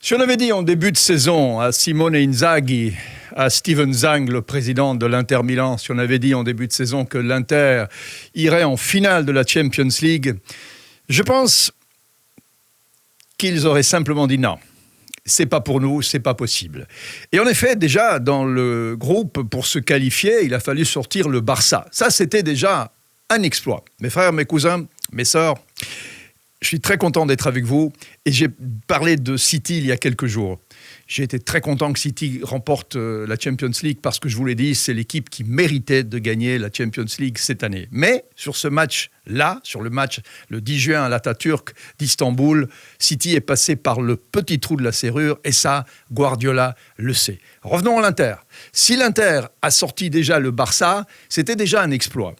Si on avait dit en début de saison à Simone Inzaghi, à Steven Zang, le président de l'Inter Milan, si on avait dit en début de saison que l'Inter irait en finale de la Champions League, je pense qu'ils auraient simplement dit non. C'est pas pour nous, c'est pas possible. Et en effet, déjà, dans le groupe, pour se qualifier, il a fallu sortir le Barça. Ça, c'était déjà un exploit. Mes frères, mes cousins, mes sœurs, je suis très content d'être avec vous. Et j'ai parlé de City il y a quelques jours. J'ai été très content que City remporte la Champions League parce que je vous l'ai dit, c'est l'équipe qui méritait de gagner la Champions League cette année. Mais sur ce match-là, sur le match le 10 juin à l'Atatürk d'Istanbul, City est passé par le petit trou de la serrure et ça, Guardiola le sait. Revenons à l'Inter. Si l'Inter a sorti déjà le Barça, c'était déjà un exploit.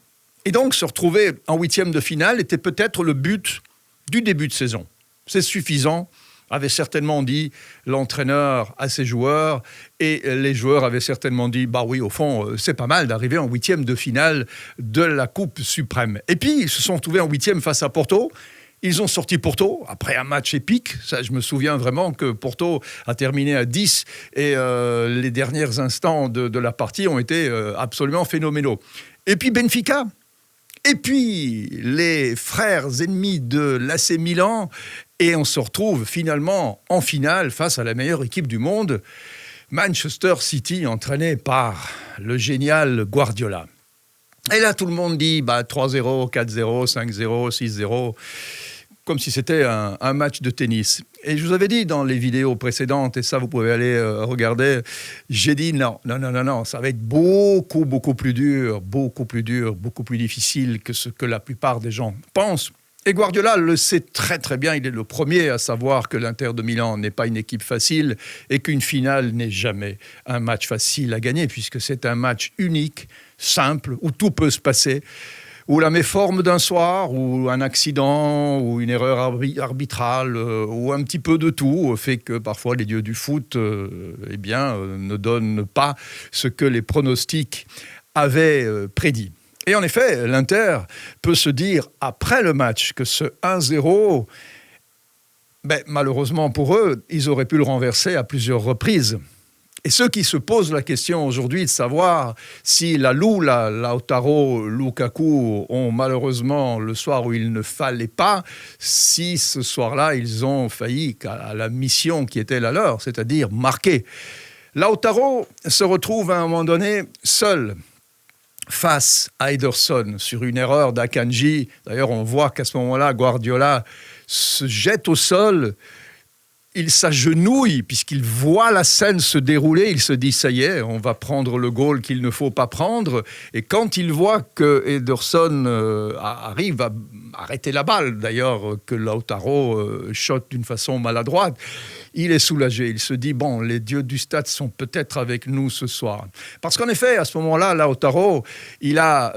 Et donc se retrouver en huitième de finale était peut-être le but du début de saison. C'est suffisant, avait certainement dit l'entraîneur à ses joueurs, et les joueurs avaient certainement dit, bah oui, au fond, c'est pas mal d'arriver en huitième de finale de la Coupe suprême. Et puis, ils se sont retrouvés en huitième face à Porto. Ils ont sorti Porto, après un match épique. Ça, je me souviens vraiment que Porto a terminé à 10, et les derniers instants de la partie ont été absolument phénoménaux. Et puis Benfica. Et puis, les frères ennemis de l'AC Milan, et on se retrouve finalement en finale face à la meilleure équipe du monde, Manchester City, entraîné par le génial Guardiola. Et là, tout le monde dit 3-0, 4-0, 5-0, 6-0, comme si c'était un match de tennis. Et je vous avais dit dans les vidéos précédentes, et ça vous pouvez aller regarder, j'ai dit non, ça va être beaucoup plus dur, beaucoup plus difficile que ce que la plupart des gens pensent. Et Guardiola le sait très très bien, il est le premier à savoir que l'Inter de Milan n'est pas une équipe facile et qu'une finale n'est jamais un match facile à gagner puisque c'est un match unique, simple, où tout peut se passer. Ou la méforme d'un soir, ou un accident, ou une erreur arbitrale, ou un petit peu de tout, fait que parfois les dieux du foot ne donnent pas ce que les pronostics avaient prédit. Et en effet, l'Inter peut se dire, après le match, que ce 1-0, malheureusement pour eux, ils auraient pu le renverser à plusieurs reprises. Et ceux qui se posent la question aujourd'hui de savoir si Lautaro, Lukaku ont malheureusement, le soir où il ne fallait pas, si ce soir-là, ils ont failli à la mission qui était la leur, c'est-à-dire marquer. Lautaro se retrouve à un moment donné seul face à Ederson sur une erreur d'Akanji. D'ailleurs, on voit qu'à ce moment-là, Guardiola se jette au sol. Il s'agenouille puisqu'il voit la scène se dérouler. Il se dit, ça y est, on va prendre le goal qu'il ne faut pas prendre. Et quand il voit que Ederson arrive à arrêter la balle, d'ailleurs, que Lautaro shot d'une façon maladroite, il est soulagé. Il se dit, bon, les dieux du stade sont peut-être avec nous ce soir. Parce qu'en effet, à ce moment-là, Lautaro, il a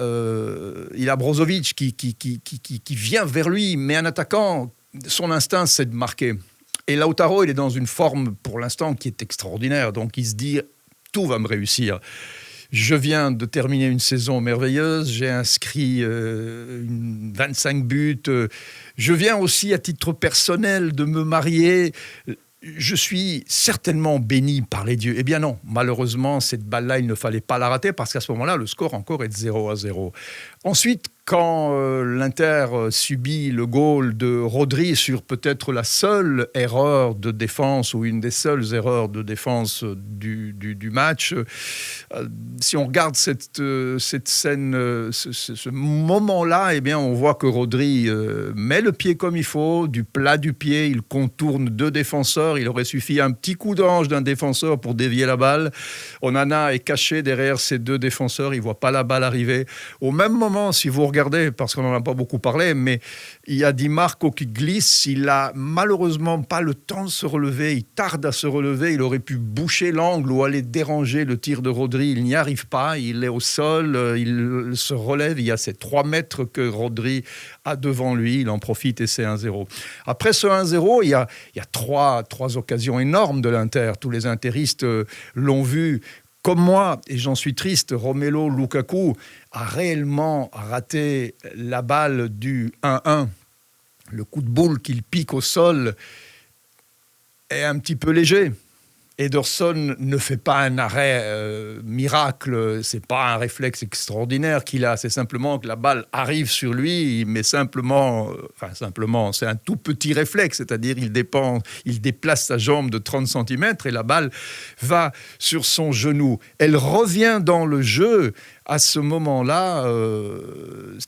Brozovic qui vient vers lui, mais un attaquant, son instinct, c'est de marquer. Et Lautaro, il est dans une forme, pour l'instant, qui est extraordinaire. Donc, il se dit, tout va me réussir. Je viens de terminer une saison merveilleuse. J'ai inscrit 25 buts. Je viens aussi, à titre personnel, de me marier. Je suis certainement béni par les dieux. Eh bien non, malheureusement, cette balle-là, il ne fallait pas la rater parce qu'à ce moment-là, le score encore est de 0-0. Ensuite, quand l'Inter subit le goal de Rodri sur peut-être la seule erreur de défense ou une des seules erreurs de défense du match, si on regarde cette scène, ce moment-là, eh bien, on voit que Rodri met le pied comme il faut, du plat du pied, il contourne deux défenseurs. Il aurait suffi un petit coup d'ange d'un défenseur pour dévier la balle. Onana est caché derrière ces deux défenseurs, il ne voit pas la balle arriver. Au même moment, si vous regardez, parce qu'on n'en a pas beaucoup parlé, mais il y a Di Marco qui glisse, il n'a malheureusement pas le temps de se relever, il tarde à se relever, il aurait pu boucher l'angle ou aller déranger le tir de Rodri, il n'y arrive pas, il est au sol, il se relève, il y a ces 3 mètres que Rodri a devant lui, il en profite et c'est 1-0. Après ce 1-0, il y a trois occasions énormes de l'Inter, tous les interistes l'ont vu. Comme moi, et j'en suis triste, Romelu Lukaku a réellement raté la balle du 1-1. Le coup de boule qu'il pique au sol est un petit peu léger. Ederson ne fait pas un arrêt miracle, c'est pas un réflexe extraordinaire qu'il a, c'est simplement que la balle arrive sur lui, mais simplement, c'est un tout petit réflexe, c'est-à-dire il déplace sa jambe de 30 cm et la balle va sur son genou. Elle revient dans le jeu à ce moment-là.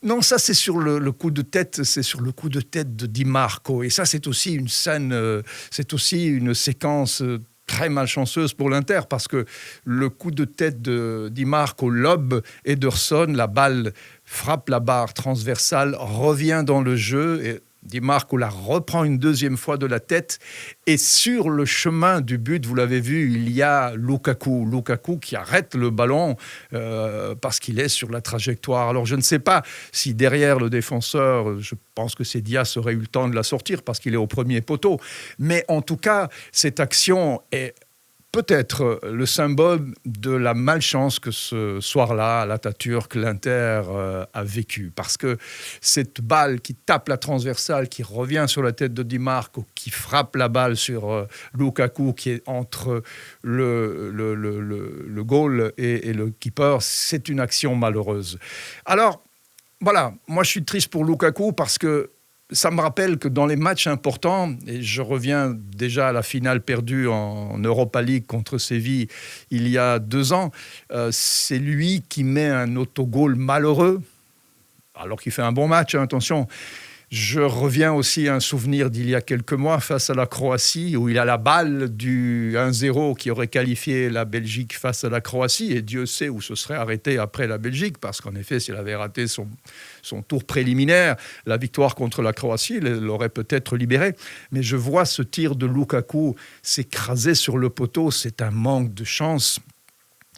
Non, ça c'est sur le coup de tête, c'est sur le coup de tête de Di Marco, et ça c'est aussi une scène, c'est aussi une séquence très malchanceuse pour l'Inter, parce que le coup de tête de Di Marco lobe Ederson, la balle frappe la barre transversale, revient dans le jeu, et Di Marco la reprend une deuxième fois de la tête, et sur le chemin du but, vous l'avez vu, il y a Lukaku qui arrête le ballon parce qu'il est sur la trajectoire. Alors je ne sais pas si derrière le défenseur, je pense que c'est Diaz aurait eu le temps de la sortir parce qu'il est au premier poteau, mais en tout cas, cette action est peut-être le symbole de la malchance que ce soir-là, à l'Atatürk, l'Inter a vécu. Parce que cette balle qui tape la transversale, qui revient sur la tête de Di Marco, qui frappe la balle sur Lukaku, qui est entre le goal et le keeper, c'est une action malheureuse. Alors, voilà, moi je suis triste pour Lukaku parce que ça me rappelle que dans les matchs importants, et je reviens déjà à la finale perdue en Europa League contre Séville il y a 2 ans, c'est lui qui met un autogol malheureux, alors qu'il fait un bon match, hein, attention. Je reviens aussi à un souvenir d'il y a quelques mois face à la Croatie, où il a la balle du 1-0 qui aurait qualifié la Belgique face à la Croatie, et Dieu sait où se serait arrêté après la Belgique, parce qu'en effet, s'il avait raté son tour préliminaire, la victoire contre la Croatie l'aurait peut-être libéré. Mais je vois ce tir de Lukaku s'écraser sur le poteau, c'est un manque de chance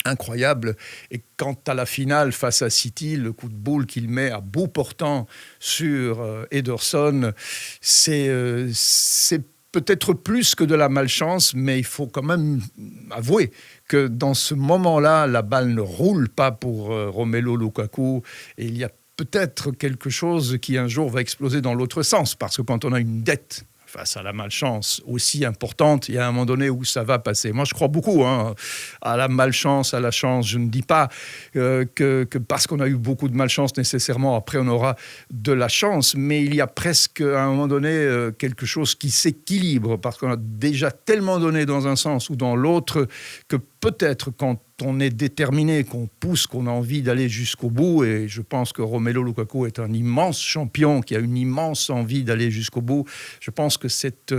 incroyable. Et quant à la finale face à City, le coup de boule qu'il met à bout portant sur Ederson, c'est peut-être plus que de la malchance, mais il faut quand même avouer que dans ce moment-là, la balle ne roule pas pour Romelu Lukaku, et il y a peut-être quelque chose qui un jour va exploser dans l'autre sens, parce que quand on a une dette face à la malchance aussi importante, il y a un moment donné où ça va passer. Moi, je crois beaucoup à la malchance, à la chance. Je ne dis pas que parce qu'on a eu beaucoup de malchance, nécessairement, après, on aura de la chance. Mais il y a presque, à un moment donné, quelque chose qui s'équilibre, parce qu'on a déjà tellement donné dans un sens ou dans l'autre que peut-être quand on est déterminé, qu'on pousse, qu'on a envie d'aller jusqu'au bout, et je pense que Romelu Lukaku est un immense champion qui a une immense envie d'aller jusqu'au bout. Je pense que cette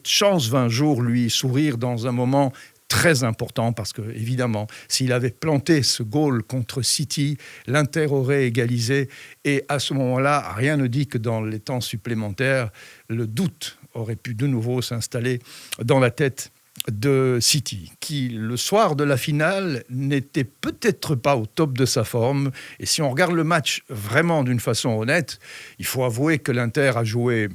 chance va un jour lui sourire dans un moment très important, parce que, évidemment, s'il avait planté ce goal contre City, l'Inter aurait égalisé, et à ce moment-là, rien ne dit que dans les temps supplémentaires, le doute aurait pu de nouveau s'installer dans la tête de City, qui, le soir de la finale, n'était peut-être pas au top de sa forme. Et si on regarde le match vraiment d'une façon honnête, il faut avouer que l'Inter a joué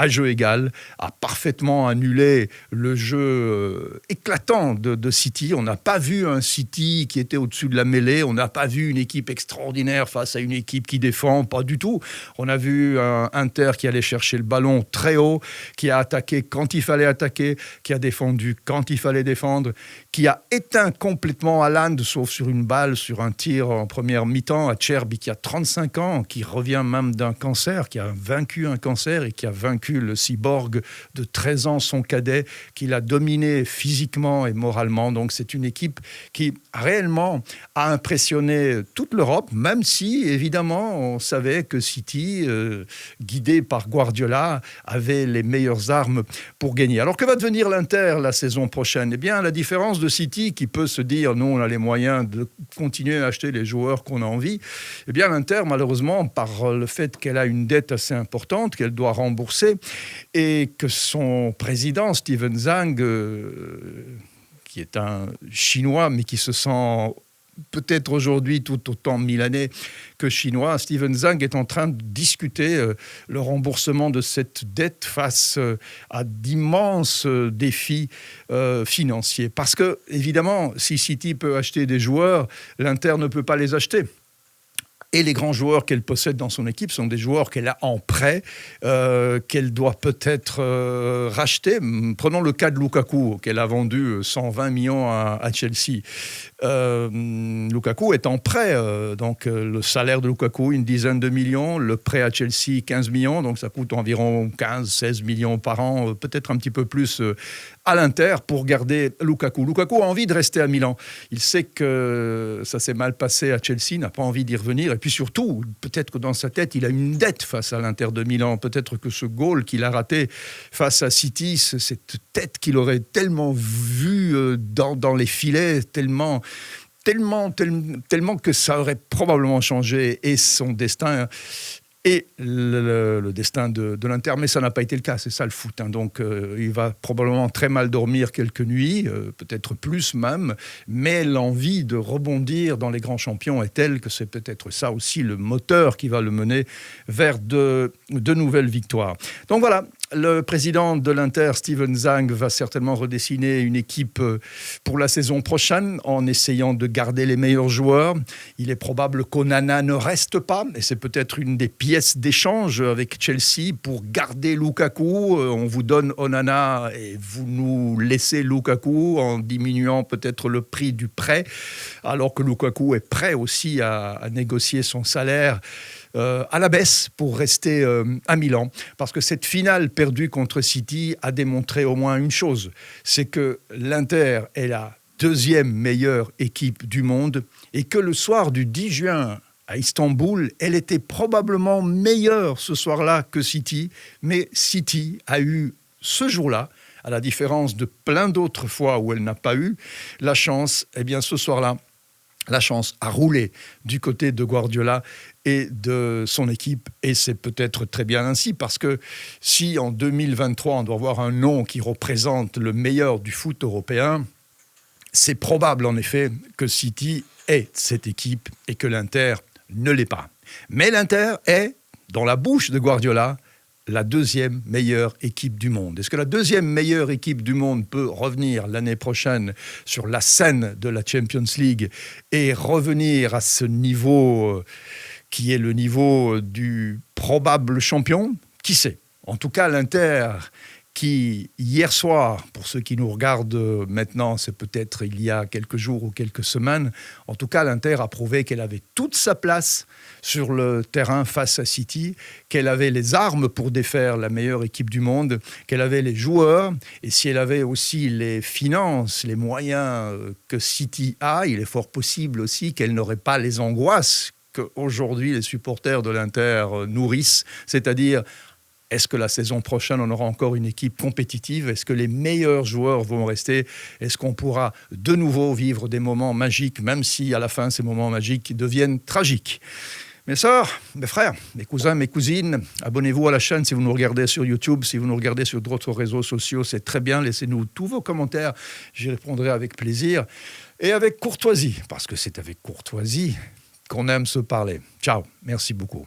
à jeu égal, a parfaitement annulé le jeu éclatant de City. On n'a pas vu un City qui était au-dessus de la mêlée, on n'a pas vu une équipe extraordinaire face à une équipe qui défend, pas du tout. On a vu un Inter qui allait chercher le ballon très haut, qui a attaqué quand il fallait attaquer, qui a défendu quand il fallait défendre, qui a éteint complètement Haaland, sauf sur une balle, sur un tir en première mi-temps, Acerbi qui a 35 ans, qui revient même d'un cancer, qui a vaincu un cancer et qui a vaincu le cyborg de 13 ans, son cadet, qu'il a dominé physiquement et moralement. Donc c'est une équipe qui réellement a impressionné toute l'Europe, même si, évidemment, on savait que City, guidé par Guardiola, avait les meilleures armes pour gagner. Alors que va devenir l'Inter la saison prochaine ? Eh bien, la différence de City, qui peut se dire, nous, on a les moyens de continuer à acheter les joueurs qu'on a envie, eh bien, l'Inter, malheureusement, par le fait qu'elle a une dette assez importante, qu'elle doit rembourser, et que son président, Steven Zhang, qui est un Chinois, mais qui se sent peut-être aujourd'hui tout autant milanais que chinois, Steven Zhang est en train de discuter le remboursement de cette dette face à d'immenses défis financiers. Parce que, évidemment, si City peut acheter des joueurs, l'Inter ne peut pas les acheter. Et les grands joueurs qu'elle possède dans son équipe sont des joueurs qu'elle a en prêt, qu'elle doit peut-être racheter. Prenons le cas de Lukaku, qu'elle a vendu 120 millions à Chelsea. Lukaku est en prêt, donc le salaire de Lukaku, une dizaine de millions, le prêt à Chelsea, 15 millions, donc ça coûte environ 15-16 millions par an, peut-être un petit peu plus à l'Inter pour garder Lukaku. Lukaku a envie de rester à Milan. Il sait que ça s'est mal passé à Chelsea, n'a pas envie d'y revenir. Et puis surtout, peut-être que dans sa tête, il a une dette face à l'Inter de Milan. Peut-être que ce goal qu'il a raté face à City, cette tête qu'il aurait tellement vue dans les filets, tellement que ça aurait probablement changé et son destin et le destin de l'Inter, mais ça n'a pas été le cas, c'est ça le foot. Hein. Donc il va probablement très mal dormir quelques nuits, peut-être plus même, mais l'envie de rebondir dans les grands champions est telle que c'est peut-être ça aussi le moteur qui va le mener vers de nouvelles victoires. Donc voilà, le président de l'Inter, Steven Zhang, va certainement redessiner une équipe pour la saison prochaine en essayant de garder les meilleurs joueurs. Il est probable qu'Onana ne reste pas, et c'est peut-être une des pièces d'échange avec Chelsea pour garder Lukaku. On vous donne Onana et vous nous laissez Lukaku en diminuant peut-être le prix du prêt, alors que Lukaku est prêt aussi à négocier son salaire à la baisse pour rester à Milan. Parce que cette finale perdue contre City a démontré au moins une chose, c'est que l'Inter est la deuxième meilleure équipe du monde et que le soir du 10 juin à Istanbul, elle était probablement meilleure ce soir-là que City, mais City a eu ce jour-là, à la différence de plein d'autres fois où elle n'a pas eu la chance, eh bien ce soir-là, la chance a roulé du côté de Guardiola et de son équipe. Et c'est peut-être très bien ainsi, parce que si en 2023, on doit avoir un nom qui représente le meilleur du foot européen, c'est probable en effet que City est cette équipe et que l'Inter ne l'est pas. Mais l'Inter est, dans la bouche de Guardiola, la deuxième meilleure équipe du monde. Est-ce que la deuxième meilleure équipe du monde peut revenir l'année prochaine sur la scène de la Champions League et revenir à ce niveau qui est le niveau du probable champion? Qui sait? En tout cas, l'Inter qui, hier soir, pour ceux qui nous regardent maintenant, c'est peut-être il y a quelques jours ou quelques semaines, en tout cas, l'Inter a prouvé qu'elle avait toute sa place sur le terrain face à City, qu'elle avait les armes pour défaire la meilleure équipe du monde, qu'elle avait les joueurs, et si elle avait aussi les finances, les moyens que City a, il est fort possible aussi qu'elle n'aurait pas les angoisses qu'aujourd'hui les supporters de l'Inter nourrissent, c'est-à-dire: est-ce que la saison prochaine, on aura encore une équipe compétitive? Est-ce que les meilleurs joueurs vont rester? Est-ce qu'on pourra de nouveau vivre des moments magiques, même si à la fin, ces moments magiques deviennent tragiques? Mes sœurs, mes frères, mes cousins, mes cousines, abonnez-vous à la chaîne si vous nous regardez sur YouTube, si vous nous regardez sur d'autres réseaux sociaux, c'est très bien. Laissez-nous tous vos commentaires, j'y répondrai avec plaisir et avec courtoisie, parce que c'est avec courtoisie qu'on aime se parler. Ciao, merci beaucoup.